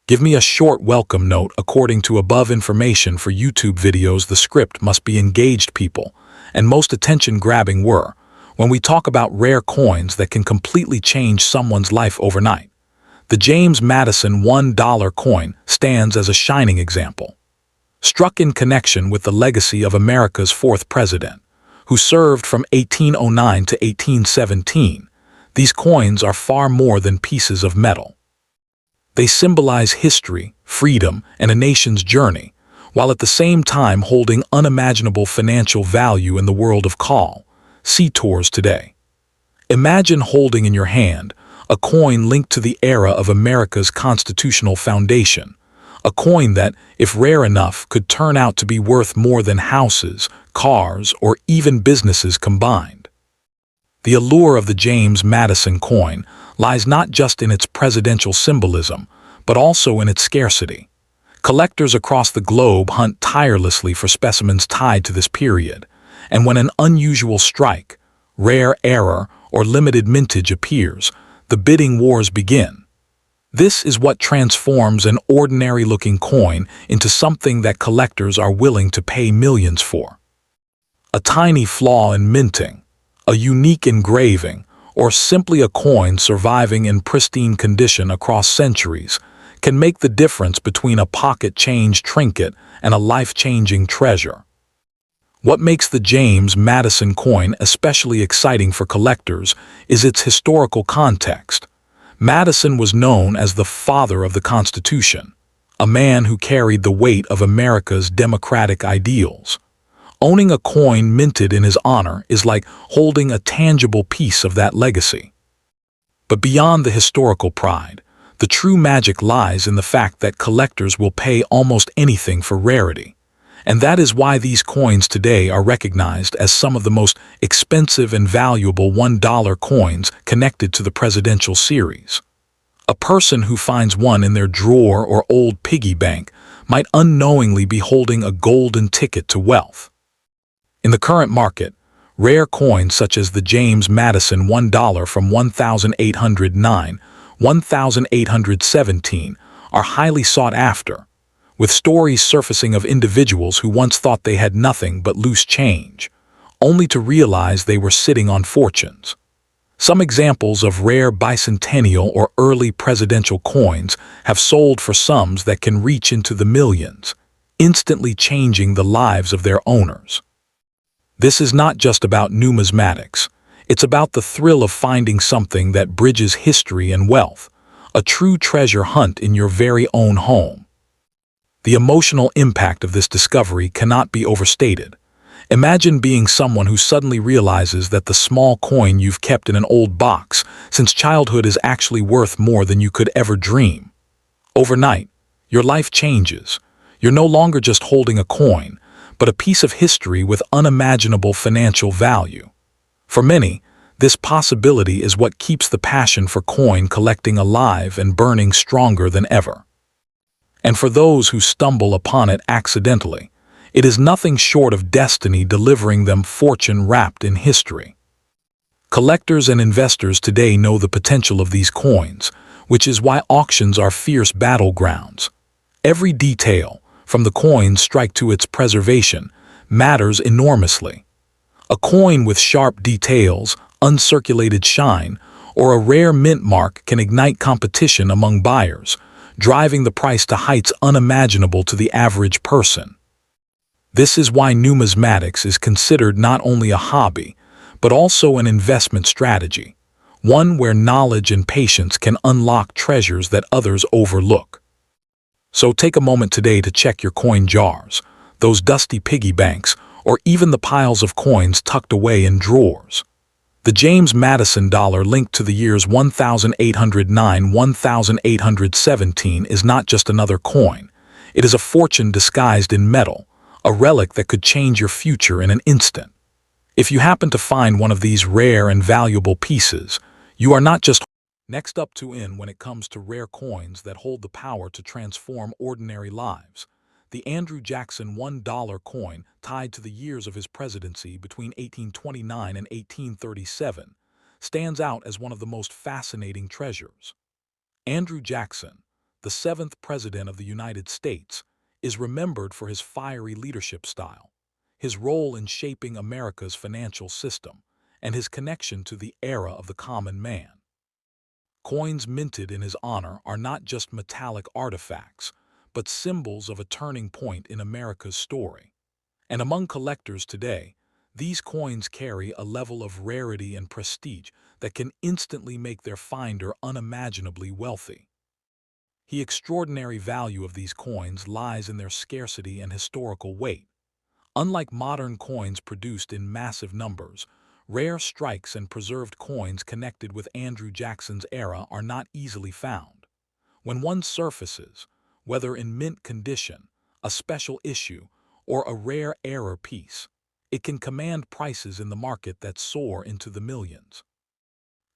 Give me a short welcome note. According to above information for YouTube videos, the script must be engaged people, and most attention-grabbing were, when we talk about rare coins that can completely change someone's life overnight. The James Madison $1 coin stands as a shining example. Struck in connection with the legacy of America's fourth president, who served from 1809 to 1817, these coins are far more than pieces of metal. They symbolize history, freedom, and a nation's journey, while at the same time holding unimaginable financial value in the world of see tours today. Imagine holding in your hand a coin linked to the era of America's constitutional foundation, a coin that, if rare enough, could turn out to be worth more than houses, cars, or even businesses combined. The allure of the James Madison coin lies not just in its presidential symbolism, but also in its scarcity. Collectors across the globe hunt tirelessly for specimens tied to this period, and when an unusual strike, rare error, or limited mintage appears, the bidding wars begin. This is what transforms an ordinary-looking coin into something that collectors are willing to pay millions for. A tiny flaw in minting, a unique engraving, or simply a coin surviving in pristine condition across centuries can make the difference between a pocket-change trinket and a life-changing treasure. What makes the James Madison coin especially exciting for collectors is its historical context. Madison was known as the father of the Constitution, a man who carried the weight of America's democratic ideals. Owning a coin minted in his honor is like holding a tangible piece of that legacy. But beyond the historical pride, the true magic lies in the fact that collectors will pay almost anything for rarity. And that is why these coins today are recognized as some of the most expensive and valuable $1 coins connected to the presidential series. A person who finds one in their drawer or old piggy bank might unknowingly be holding a golden ticket to wealth. In the current market, rare coins such as the James Madison $1 from 1809, 1817 are highly sought after, with stories surfacing of individuals who once thought they had nothing but loose change, only to realize they were sitting on fortunes. Some examples of rare bicentennial or early presidential coins have sold for sums that can reach into the millions, instantly changing the lives of their owners. This is not just about numismatics. It's about the thrill of finding something that bridges history and wealth, a true treasure hunt in your very own home. The emotional impact of this discovery cannot be overstated. Imagine being someone who suddenly realizes that the small coin you've kept in an old box since childhood is actually worth more than you could ever dream. Overnight, your life changes. You're no longer just holding a coin, but a piece of history with unimaginable financial value. For many, this possibility is what keeps the passion for coin collecting alive and burning stronger than ever. And for those who stumble upon it accidentally, it is nothing short of destiny delivering them fortune wrapped in history. Collectors and investors today know the potential of these coins, which is why auctions are fierce battlegrounds. Every detail, from the coin's strike to its preservation, matters enormously. A coin with sharp details, uncirculated shine, or a rare mint mark can ignite competition among buyers, driving the price to heights unimaginable to the average person. This is why numismatics is considered not only a hobby, but also an investment strategy, one where knowledge and patience can unlock treasures that others overlook. So take a moment today to check your coin jars, those dusty piggy banks, or even the piles of coins tucked away in drawers. The James Madison dollar linked to the years 1809-1817 is not just another coin. It is a fortune disguised in metal, a relic that could change your future in an instant. If you happen to find one of these rare and valuable pieces, you are not just next up to in when it comes to rare coins that hold the power to transform ordinary lives. The Andrew Jackson $1 coin, tied to the years of his presidency between 1829 and 1837, stands out as one of the most fascinating treasures. Andrew Jackson, the the seventh President of the United States, is remembered for his fiery leadership style, his role in shaping America's financial system, and his connection to the era of the common man. Coins minted in his honor are not just metallic artifacts, but symbols of a turning point in America's story. And among collectors today, these coins carry a level of rarity and prestige that can instantly make their finder unimaginably wealthy. The extraordinary value of these coins lies in their scarcity and historical weight. Unlike modern coins produced in massive numbers, rare strikes and preserved coins connected with Andrew Jackson's era are not easily found. When one surfaces, whether in mint condition, a special issue, or a rare error piece, it can command prices in the market that soar into the millions.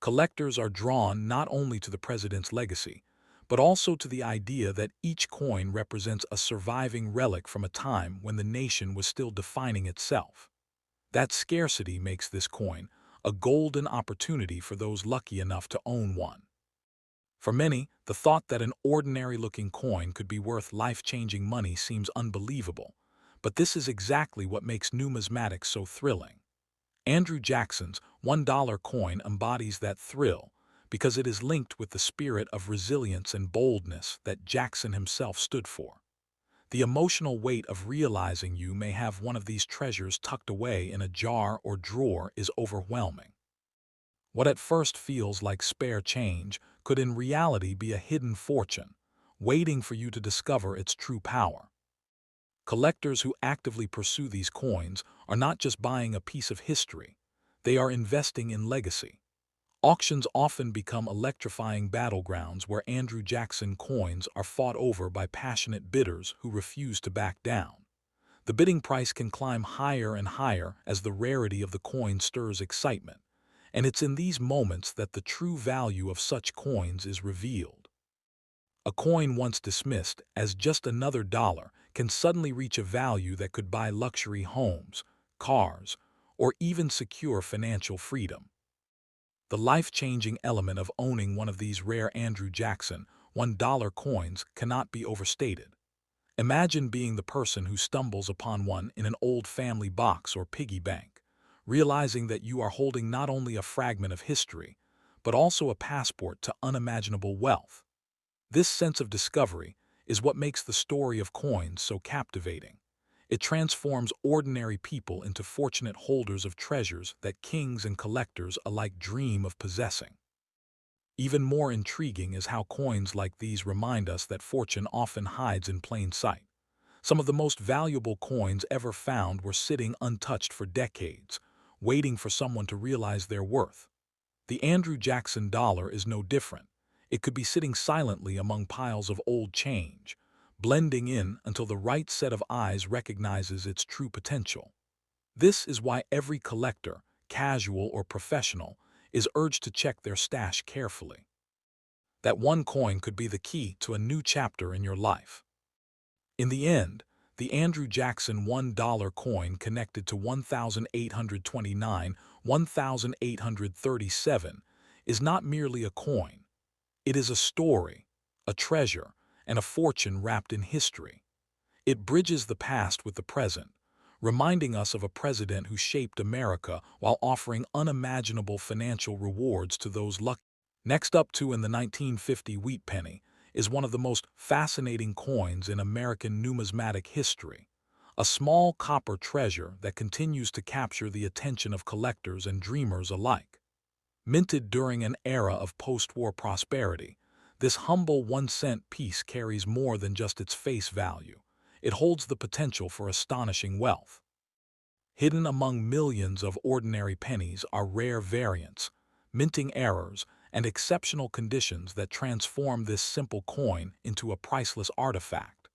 Collectors are drawn not only to the president's legacy, but also to the idea that each coin represents a surviving relic from a time when the nation was still defining itself. That scarcity makes this coin a golden opportunity for those lucky enough to own one. For many, the thought that an ordinary-looking coin could be worth life-changing money seems unbelievable, but this is exactly what makes numismatics so thrilling. Andrew Jackson's $1 coin embodies that thrill because it is linked with the spirit of resilience and boldness that Jackson himself stood for. The emotional weight of realizing you may have one of these treasures tucked away in a jar or drawer is overwhelming. What at first feels like spare change could in reality be a hidden fortune, waiting for you to discover its true power. Collectors who actively pursue these coins are not just buying a piece of history, they are investing in legacy. Auctions often become electrifying battlegrounds where Andrew Jackson coins are fought over by passionate bidders who refuse to back down. The bidding price can climb higher and higher as the rarity of the coin stirs excitement, and it's in these moments that the true value of such coins is revealed. A coin once dismissed as just another dollar can suddenly reach a value that could buy luxury homes, cars, or even secure financial freedom. The life-changing element of owning one of these rare Andrew Jackson $1 coins cannot be overstated. Imagine being the person who stumbles upon one in an old family box or piggy bank, realizing that you are holding not only a fragment of history, but also a passport to unimaginable wealth. This sense of discovery is what makes the story of coins so captivating. It transforms ordinary people into fortunate holders of treasures that kings and collectors alike dream of possessing. Even more intriguing is how coins like these remind us that fortune often hides in plain sight. Some of the most valuable coins ever found were sitting untouched for decades, waiting for someone to realize their worth. The Andrew Jackson dollar is no different. It could be sitting silently among piles of old change, blending in until the right set of eyes recognizes its true potential. This is why every collector, casual or professional, is urged to check their stash carefully. That one coin could be the key to a new chapter in your life. In the end, the Andrew Jackson $1 coin connected to 1829, 1837 is not merely a coin. It is a story, a treasure, and a fortune wrapped in history. It bridges the past with the present, reminding us of a president who shaped America while offering unimaginable financial rewards to those lucky. Next up in the 1950 wheat penny is one of the most fascinating coins in American numismatic history, a small copper treasure that continues to capture the attention of collectors and dreamers alike. Minted during an era of post-war prosperity, this humble 1-cent piece carries more than just its face value. It holds the potential for astonishing wealth. Hidden among millions of ordinary pennies are rare variants, minting errors, and exceptional conditions that transform this simple coin into a priceless artifact.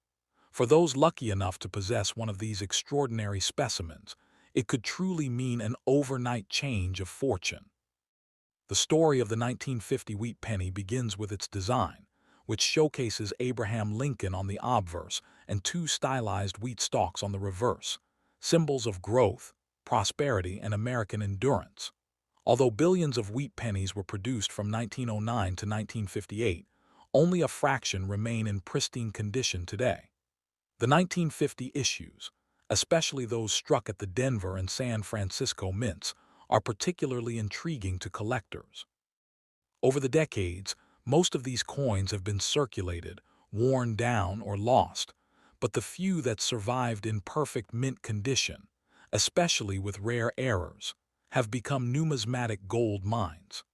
For those lucky enough to possess one of these extraordinary specimens, it could truly mean an overnight change of fortune. The story of the 1950 wheat penny begins with its design, which showcases Abraham Lincoln on the obverse and two stylized wheat stalks on the reverse, symbols of growth, prosperity, and American endurance. Although billions of wheat pennies were produced from 1909 to 1958, Only a fraction remain in pristine condition today. The 1950 issues, especially those struck at the Denver and San Francisco mints, are particularly intriguing to collectors. Over the decades, most of these coins have been circulated, worn down, or lost, but the few that survived in perfect mint condition, especially with rare errors, have become numismatic gold mines.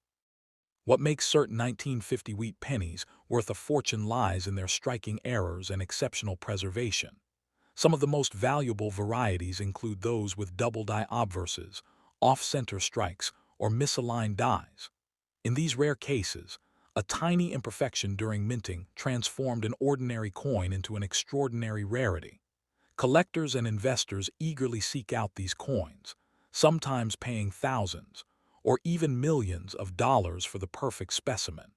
What makes certain 1950 wheat pennies worth a fortune lies in their striking errors and exceptional preservation. Some of the most valuable varieties include those with double-die obverses, off-center strikes, or misaligned dies. In these rare cases, a tiny imperfection during minting transformed an ordinary coin into an extraordinary rarity. Collectors and investors eagerly seek out these coins, sometimes paying thousands or even millions of dollars for the perfect specimen.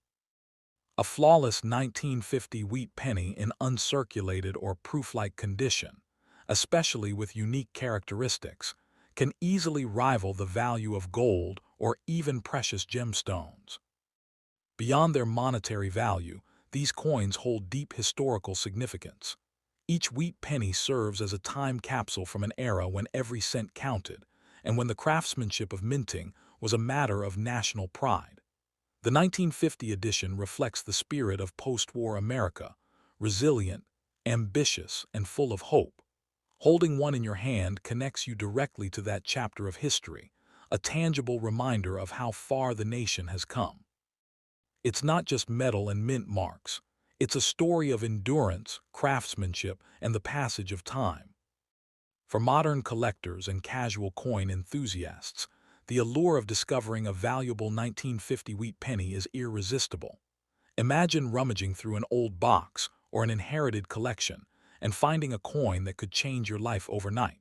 A flawless 1950 wheat penny in uncirculated or proof-like condition, especially with unique characteristics, can easily rival the value of gold or even precious gemstones. Beyond their monetary value, these coins hold deep historical significance. Each wheat penny serves as a time capsule from an era when every cent counted, and when the craftsmanship of minting was a matter of national pride. The 1950 edition reflects the spirit of post-war America, resilient, ambitious, and full of hope. Holding one in your hand connects you directly to that chapter of history, a tangible reminder of how far the nation has come. It's not just metal and mint marks. It's a story of endurance, craftsmanship, and the passage of time. For modern collectors and casual coin enthusiasts, the allure of discovering a valuable 1950 wheat penny is irresistible. Imagine rummaging through an old box or an inherited collection and finding a coin that could change your life overnight.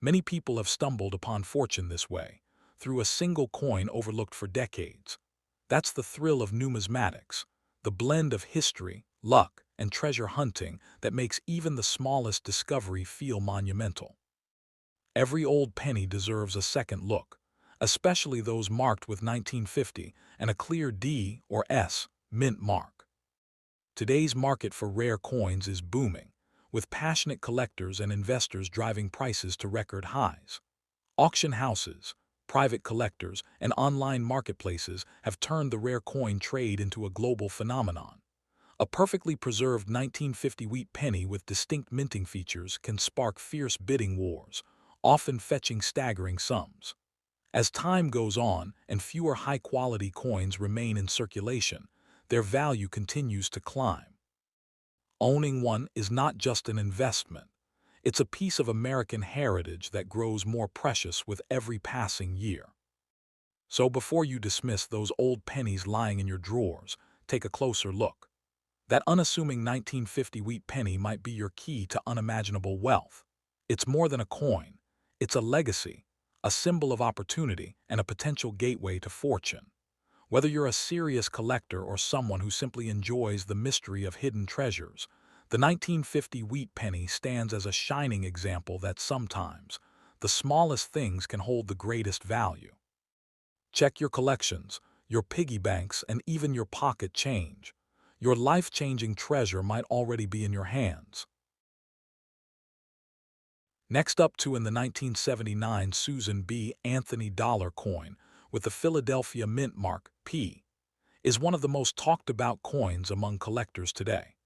Many people have stumbled upon fortune this way, through a single coin overlooked for decades. That's the thrill of numismatics, the blend of history, luck, and treasure hunting that makes even the smallest discovery feel monumental. Every old penny deserves a second look, especially those marked with 1950 and a clear D or S mint mark. Today's market for rare coins is booming, with passionate collectors and investors driving prices to record highs. Auction houses, private collectors, and online marketplaces have turned the rare coin trade into a global phenomenon. A perfectly preserved 1950 wheat penny with distinct minting features can spark fierce bidding wars, often fetching staggering sums. As time goes on and fewer high-quality coins remain in circulation, their value continues to climb. Owning one is not just an investment. It's a piece of American heritage that grows more precious with every passing year. So before you dismiss those old pennies lying in your drawers, take a closer look. That unassuming 1950 wheat penny might be your key to unimaginable wealth. It's more than a coin. It's a legacy, a symbol of opportunity, and a potential gateway to fortune. Whether you're a serious collector or someone who simply enjoys the mystery of hidden treasures, the 1950 wheat penny stands as a shining example that sometimes the smallest things can hold the greatest value. Check your collections, your piggy banks, and even your pocket change. Your life-changing treasure might already be in your hands. Next up in the 1979 Susan B. Anthony dollar coin with the Philadelphia mint mark P is one of the most talked-about coins among collectors today.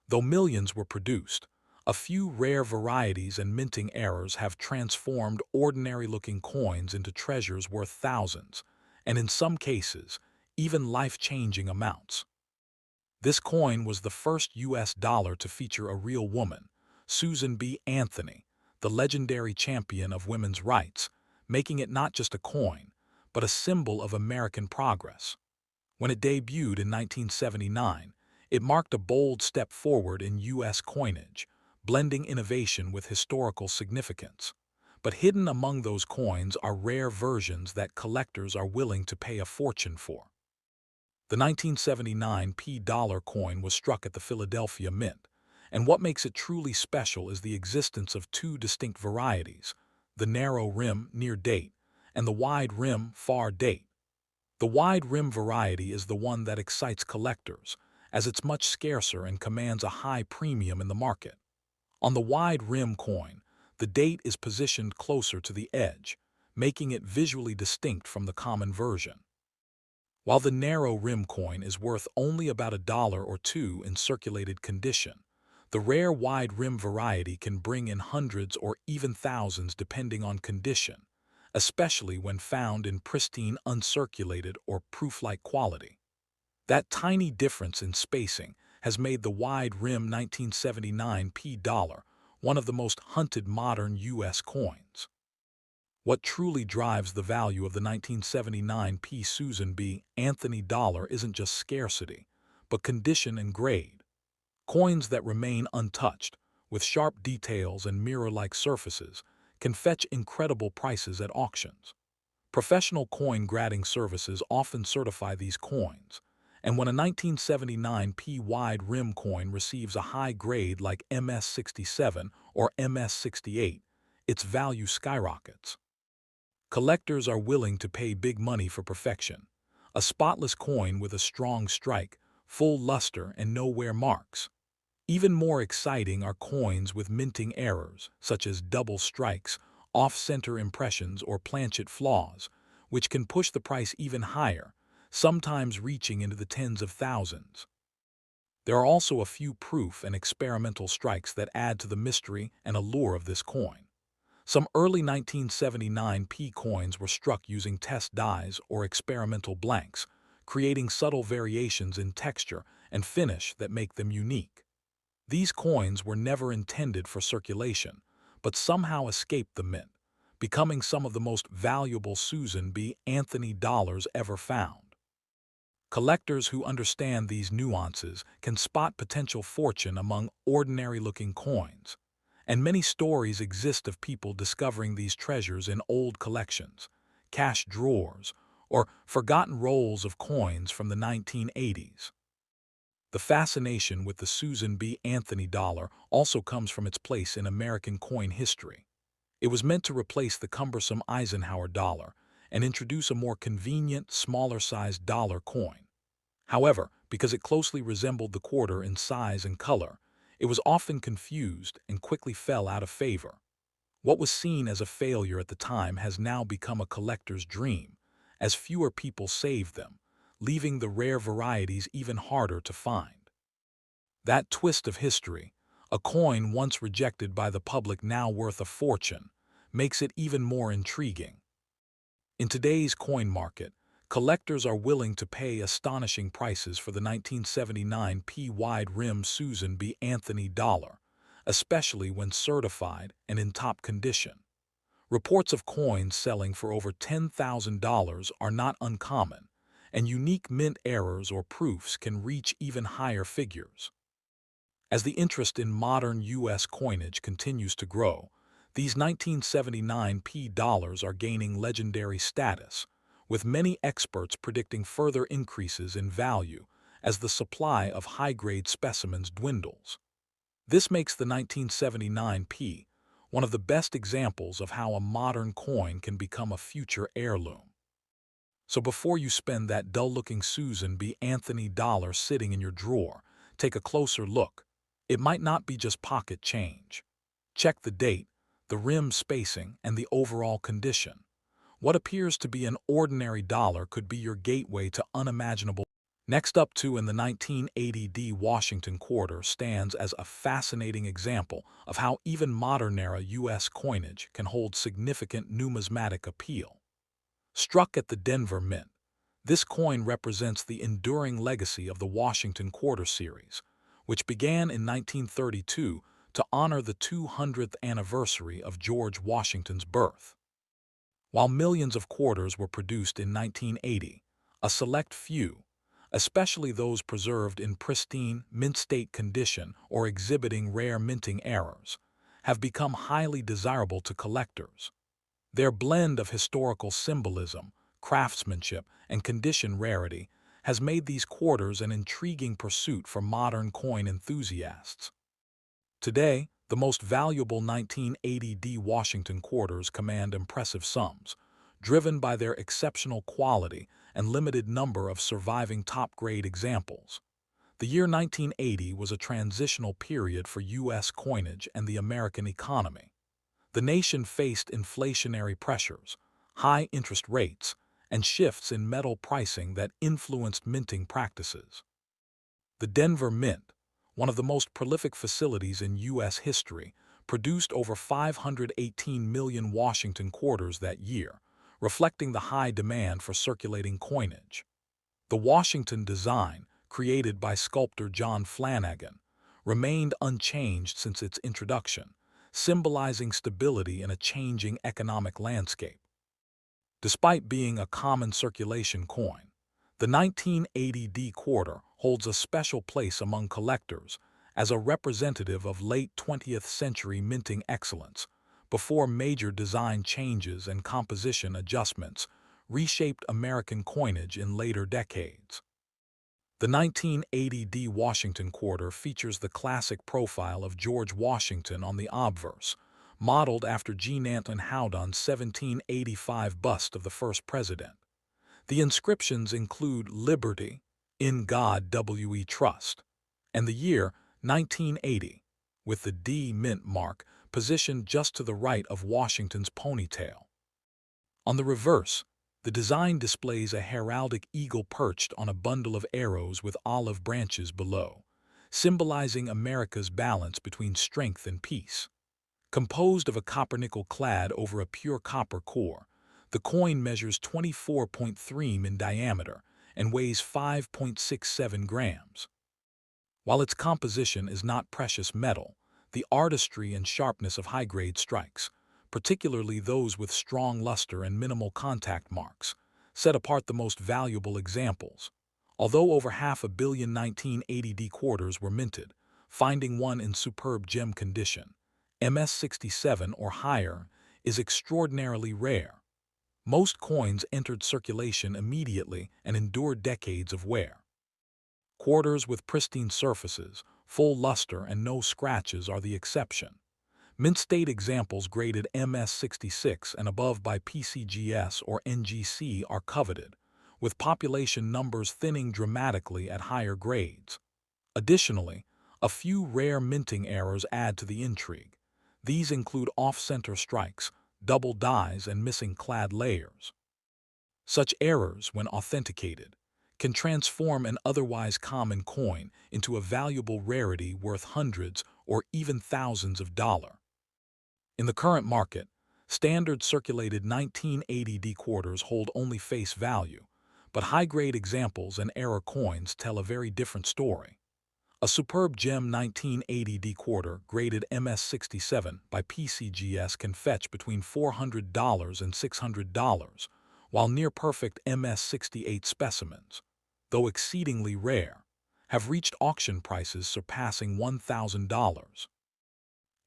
Though millions were produced, a few rare varieties and minting errors have transformed ordinary-looking coins into treasures worth thousands, and in some cases, even life-changing amounts. This coin was the first U.S. dollar to feature a real woman, Susan B. Anthony, the legendary champion of women's rights, making it not just a coin, but a symbol of American progress. When it debuted in 1979, it marked a bold step forward in U.S. coinage, blending innovation with historical significance. But hidden among those coins are rare versions that collectors are willing to pay a fortune for. The 1979 P dollar coin was struck at the Philadelphia Mint, and what makes it truly special is the existence of two distinct varieties, the narrow rim near date and the wide rim far date. The wide rim variety is the one that excites collectors, as it's much scarcer and commands a high premium in the market. On the wide rim coin, the date is positioned closer to the edge, making it visually distinct from the common version. While the narrow rim coin is worth only about $1 or $2 in circulated condition, the rare wide rim variety can bring in hundreds or even thousands depending on condition, especially when found in pristine uncirculated or proof-like quality. That tiny difference in spacing has made the wide rim 1979 P dollar one of the most hunted modern U.S. coins. What truly drives the value of the 1979 P Susan B. Anthony dollar isn't just scarcity, but condition and grade. Coins that remain untouched, with sharp details and mirror-like surfaces, can fetch incredible prices at auctions. Professional coin grading services often certify these coins, and when a 1979 P wide rim coin receives a high grade like MS67 or MS68, its value skyrockets. Collectors are willing to pay big money for perfection. A spotless coin with a strong strike, full luster, and no wear marks. Even more exciting are coins with minting errors, such as double strikes, off-center impressions, or planchet flaws, which can push the price even higher, sometimes reaching into the tens of thousands. There are also a few proof and experimental strikes that add to the mystery and allure of this coin. Some early 1979 P coins were struck using test dies or experimental blanks, creating subtle variations in texture and finish that make them unique. These coins were never intended for circulation, but somehow escaped the mint, becoming some of the most valuable Susan B. Anthony dollars ever found. Collectors who understand these nuances can spot potential fortune among ordinary-looking coins, and many stories exist of people discovering these treasures in old collections, cash drawers, or forgotten rolls of coins from the 1980s. The fascination with the Susan B. Anthony dollar also comes from its place in American coin history. It was meant to replace the cumbersome Eisenhower dollar and introduce a more convenient, smaller-sized dollar coin. However, because it closely resembled the quarter in size and color, it was often confused and quickly fell out of favor. What was seen as a failure at the time has now become a collector's dream, as fewer people saved them, leaving the rare varieties even harder to find. That twist of history, a coin once rejected by the public now worth a fortune, makes it even more intriguing. In today's coin market, collectors are willing to pay astonishing prices for the 1979 P wide rim Susan B. Anthony dollar, especially when certified and in top condition. Reports of coins selling for over $10,000 are not uncommon, and unique mint errors or proofs can reach even higher figures. As the interest in modern U.S. coinage continues to grow, these 1979 P dollars are gaining legendary status, with many experts predicting further increases in value as the supply of high-grade specimens dwindles. This makes the 1979 P one of the best examples of how a modern coin can become a future heirloom. So before you spend that dull-looking Susan B. Anthony dollar sitting in your drawer, take a closer look. It might not be just pocket change. Check the date, the rim spacing, and the overall condition. What appears to be an ordinary dollar could be your gateway to unimaginable. Next up too, in the 1980 D Washington quarter stands as a fascinating example of how even modern-era U.S. coinage can hold significant numismatic appeal. Struck at the Denver Mint, this coin represents the enduring legacy of the Washington Quarter series, which began in 1932 to honor the 200th anniversary of George Washington's birth. While millions of quarters were produced in 1980, a select few, especially those preserved in pristine, mint-state condition or exhibiting rare minting errors, have become highly desirable to collectors. Their blend of historical symbolism, craftsmanship, and condition rarity has made these quarters an intriguing pursuit for modern coin enthusiasts. Today, the most valuable 1980 D Washington quarters command impressive sums, driven by their exceptional quality and limited number of surviving top-grade examples. The year 1980 was a transitional period for U.S. coinage and the American economy. The nation faced inflationary pressures, high interest rates, and shifts in metal pricing that influenced minting practices. The Denver Mint, one of the most prolific facilities in U.S. history, produced over 518 million Washington quarters that year, reflecting the high demand for circulating coinage. The Washington design, created by sculptor John Flanagan, remained unchanged since its introduction, symbolizing stability in a changing economic landscape. Despite being a common circulation coin, the 1980 D quarter holds a special place among collectors as a representative of late 20th century minting excellence, before major design changes and composition adjustments reshaped American coinage in later decades. The 1980 D Washington quarter features the classic profile of George Washington on the obverse, modeled after G. Nanton Howdon's 1785 bust of the first president. The inscriptions include Liberty, in God we trust, and the year 1980, with the D mint mark positioned just to the right of Washington's ponytail. On the reverse, the design displays a heraldic eagle perched on a bundle of arrows with olive branches below, symbolizing America's balance between strength and peace. Composed of a copper-nickel clad over a pure copper core, the coin measures 24.3 in diameter and weighs 5.67 grams. While its composition is not precious metal, the artistry and sharpness of high-grade strikes, particularly those with strong luster and minimal contact marks, set apart the most valuable examples. Although over 500 million 1980 D quarters were minted, finding one in superb gem condition, MS67 or higher, is extraordinarily rare. Most coins entered circulation immediately and endured decades of wear. Quarters with pristine surfaces, full luster, and no scratches are the exception. Mint-state examples graded MS66 and above by PCGS or NGC are coveted, with population numbers thinning dramatically at higher grades. Additionally, a few rare minting errors add to the intrigue. These include off-center strikes, double dies, and missing clad layers. Such errors, when authenticated, can transform an otherwise common coin into a valuable rarity worth hundreds or even thousands of dollars. In the current market, standard circulated 1980 D quarters hold only face value, but high-grade examples and error coins tell a very different story. A superb gem 1980 D quarter graded MS67 by PCGS can fetch between $400 and $600, while near-perfect MS68 specimens, though exceedingly rare, have reached auction prices surpassing $1,000.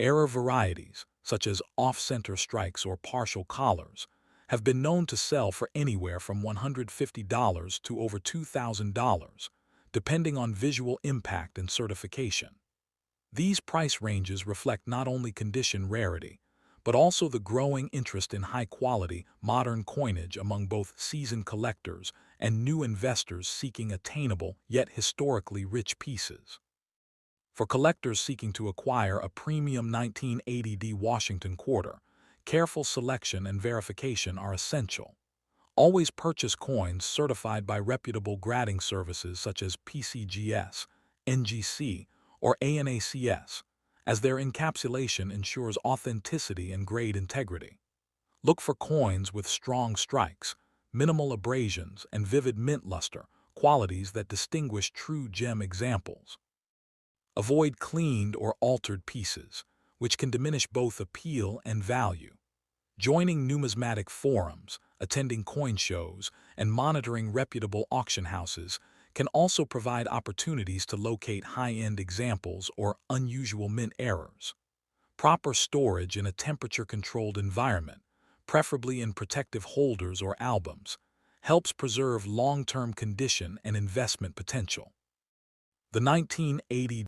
Error varieties, such as off-center strikes or partial collars, have been known to sell for anywhere from $150 to over $2,000, depending on visual impact and certification. These price ranges reflect not only condition rarity, but also the growing interest in high-quality, modern coinage among both seasoned collectors and new investors seeking attainable yet historically rich pieces. For collectors seeking to acquire a premium 1980 D Washington quarter, careful selection and verification are essential. Always purchase coins certified by reputable grading services such as PCGS, NGC, or ANACS, as their encapsulation ensures authenticity and grade integrity. Look for coins with strong strikes, minimal abrasions, and vivid mint luster, qualities that distinguish true gem examples. Avoid cleaned or altered pieces, which can diminish both appeal and value. Joining numismatic forums, attending coin shows, and monitoring reputable auction houses can also provide opportunities to locate high-end examples or unusual mint errors. Proper storage in a temperature-controlled environment, preferably in protective holders or albums, helps preserve long-term condition and investment potential. The 1980